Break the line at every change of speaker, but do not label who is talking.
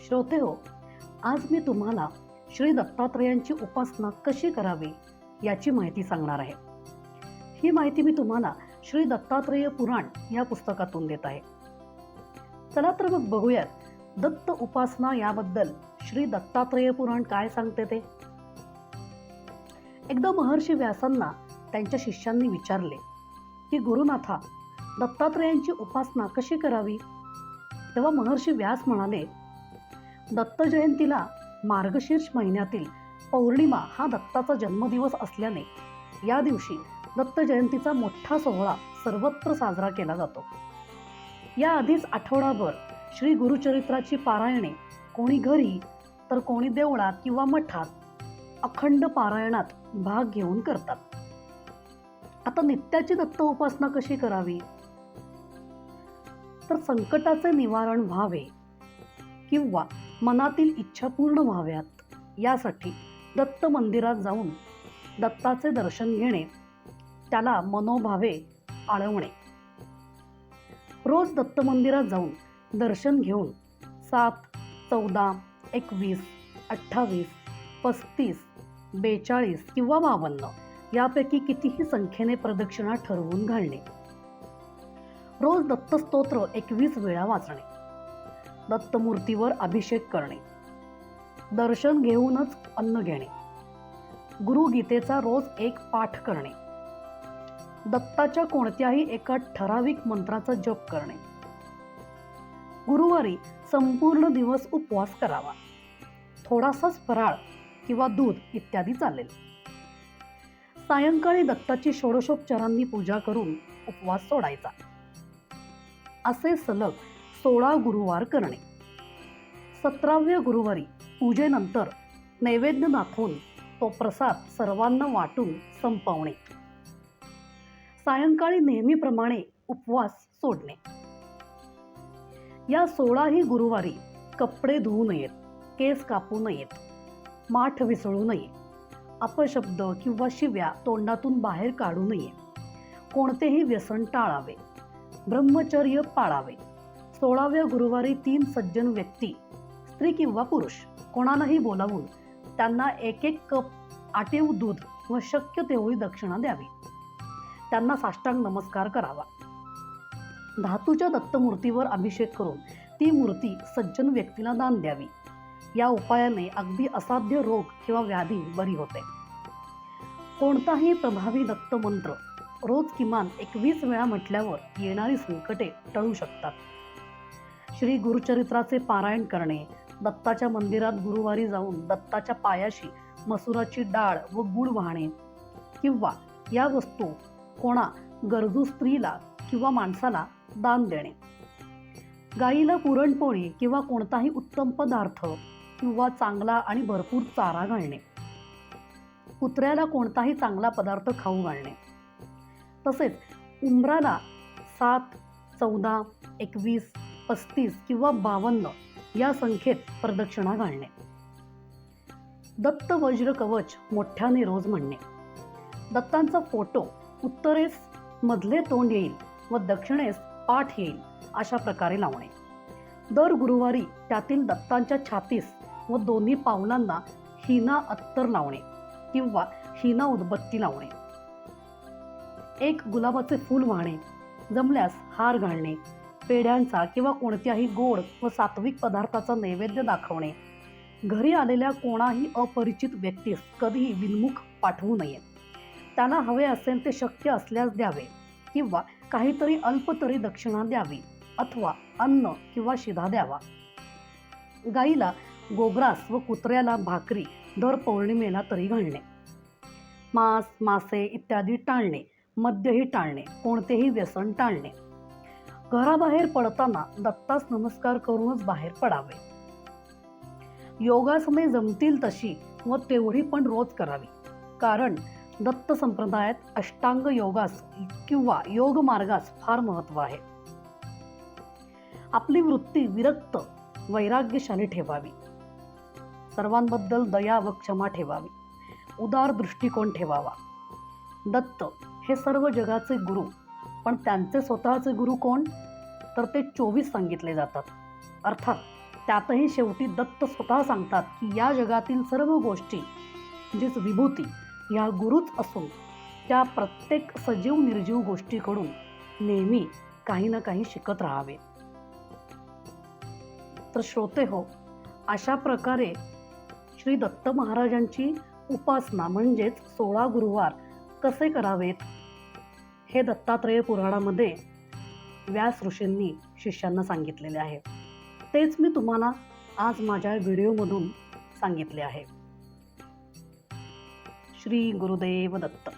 श्रोते हो, आज मी तुम्हाला श्री दत्तात्रेयांची उपासना कशी करावी याची माहिती सांगणार आहे. ही माहिती मी तुम्हाला श्री दत्तात्रेय पुराण या पुस्तकातून देत आहे. चला तर मग बघूयात दत्त उपासना याबद्दल श्री दत्तात्रेय पुराण काय सांगते ते. एकदा महर्षी व्यासांना त्यांच्या शिष्यांनी विचारले की गुरुनाथा, दत्तात्रेयांची उपासना कशी करावी. तेव्हा महर्षी व्यास म्हणाले, दत्त जयंतीला मार्गशीर्ष महिन्यातील पौर्णिमा हा दत्ताचा जन्मदिवस असल्याने या दिवशी दत्त जयंतीचा मोठा सोहळा सर्वत्र साजरा केला जातो. या आधीच आठवडाभर श्री गुरुचरित्राची पारायणे कोणी घरी तर कोणी देवळात किंवा मठात अखंड पारायणात भाग घेऊन करतात. आता नित्याची दत्त उपासना कशी करावी, तर संकटाचे निवारण व्हावे किंवा मनातील इच्छा पूर्ण व्हाव्यात यासाठी दत्त मंदिरात जाऊन दत्ताचे दर्शन घेणे, त्याला मनोभावे आळवणे. रोज दत्त मंदिरात जाऊन दर्शन घेऊन 7, 14, 21, 28, 35, 42 किंवा 52 यापैकी कितीही संख्येने प्रदक्षिणा ठरवून घालणे. रोज दत्तस्तोत्र 21 वेळा वाचणे. दत्तमूर्तीवर अभिषेक करणे. दर्शन घेऊनच अन्न घेणे. गुरुगीतेचा रोज एक पाठ करणे. दत्ताच्या कोणत्याही एका ठराविक मंत्राचा जप करणे. गुरुवारी संपूर्ण दिवस उपवास करावा. थोडासाच फराळ किंवा दूध इत्यादी चालेल. सायंकाळी दत्ताची षोडशोपचारांनी पूजा करून उपवास सोडायचा. असे सलग 16 गुरुवार करणे. 17व्या गुरुवारी पूजेनंतर नैवेद्य दाखवून तो प्रसाद सर्वांना वाटून संपवणे. सायंकाळी नेहमीप्रमाणे उपवास सोडणे. या 16ही गुरुवारी कपडे धुवू नयेत, केस कापू नयेत, माठ विसळू नये, अपशब्द किंवा शिव्या तोंडातून बाहेर काढू नये, कोणतेही व्यसन टाळावे, ब्रह्मचर्य पाळावे. 16व्या गुरुवारी 3 सज्जन व्यक्ती, स्त्री किंवा पुरुष, कोणालाही बोलावून त्यांना 1-1 कप आटेव दूध व शक्य तेवढी दक्षिणा द्यावी. त्यांना साष्टांग नमस्कार करावा. धातूच्या दत्तमूर्तीवर अभिषेक करून ती मूर्ती सज्जन व्यक्तीला दान द्यावी. या उपायाने अगदी असाध्य रोग किंवा व्याधी बरी होते. कोणताही प्रभावी दत्त मंत्र रोज किमान 21 वेळा म्हटल्यावर येणारी संकटे टळू शकतात. श्री गुरुचरित्राचे पारायण करणे. दत्ताच्या मंदिरात गुरुवारी जाऊन दत्ताच्या पायाशी मसुराची डाळ व गूळ वाहणे किंवा या वस्तू कोणा गरजू स्त्रीला किंवा माणसाला दान देणे. गाईला पुरणपोळी किंवा कोणताही उत्तम पदार्थ किंवा चांगला आणि भरपूर चारा घालणे. कुत्र्याला कोणताही चांगला पदार्थ खाऊ घालणे. तसेच उंबराला 7, 14, 21, 35 किंवा 52 या संख्येत प्रदक्षिणा घालणे. दत्त वज्र कवच मोठ्याने रोज म्हणणे. दत्तांचा फोटो उत्तरेस मधले तोंड येईल व दक्षिणेस पाठ येईल अशा प्रकारे लावणे. दर गुरुवारी त्यातील दत्तांच्या छातीस व दोन्ही पावलांना हिना अत्तर लावणे किंवा हिना उदबत्ती लावणे. 1 गुलाबाचे फूल वाहणे. जमल्यास हार घालणे. पेढ्यांचा किंवा कोणत्याही गोड व सात्विक पदार्थाचा नैवेद्य दाखवणे. घरी आलेल्या कोणाही अपरिचित व्यक्तीस कधीही बिनमुख पाठवू नये. त्याला हवे असेल ते शक्य असल्यास द्यावे किंवा काहीतरी अल्पतरी दक्षिणा द्यावी अथवा अन्न किंवा शिधा द्यावा. गाईला गोग्रास व कुत्र्याला भाकरी दर पौर्णिमेला तरी घालणे. मांस, मासे इत्यादी टाळणे. मद्यही टाळणे. कोणतेही व्यसन टाळणे. घराबाहेर पडताना दत्तास नमस्कार करूनच बाहेर पडावे. योगासने जमतील तशी व तेवढी पण रोज करावी. कारण दत्त संप्रदायात अष्टांग योगास किंवा योग मार्गास फार महत्त्व आहे. आपली वृत्ती विरक्त वैराग्यशाली ठेवावी. सर्वांबद्दल दया व क्षमा ठेवावी. उदार दृष्टिकोन ठेवावा. दत्त हे सर्व जगाचे गुरु, पण त्यांचे स्वतःचे गुरु कोण, तर ते 24 सांगितले जातात. अर्थात त्यातही शेवटी दत्त स्वतः सांगतात की या जगातील सर्व गोष्टी म्हणजेच विभूती या गुरुच असून त्या प्रत्येक सजीव निर्जीव गोष्टीकडून नेहमी काही ना काही शिकत राहावे. तर श्रोते हो, अशा प्रकारे श्री दत्त महाराजांची उपासना म्हणजेच 16 गुरुवार कसे करावेत हे दत्तात्रेय पुराणामध्ये व्यास ऋषींनी शिष्यांना सांगितलेले आहे. तेच मी तुम्हाला आज माझ्या व्हिडिओमधून सांगितले आहे. श्री गुरुदेव दत्त.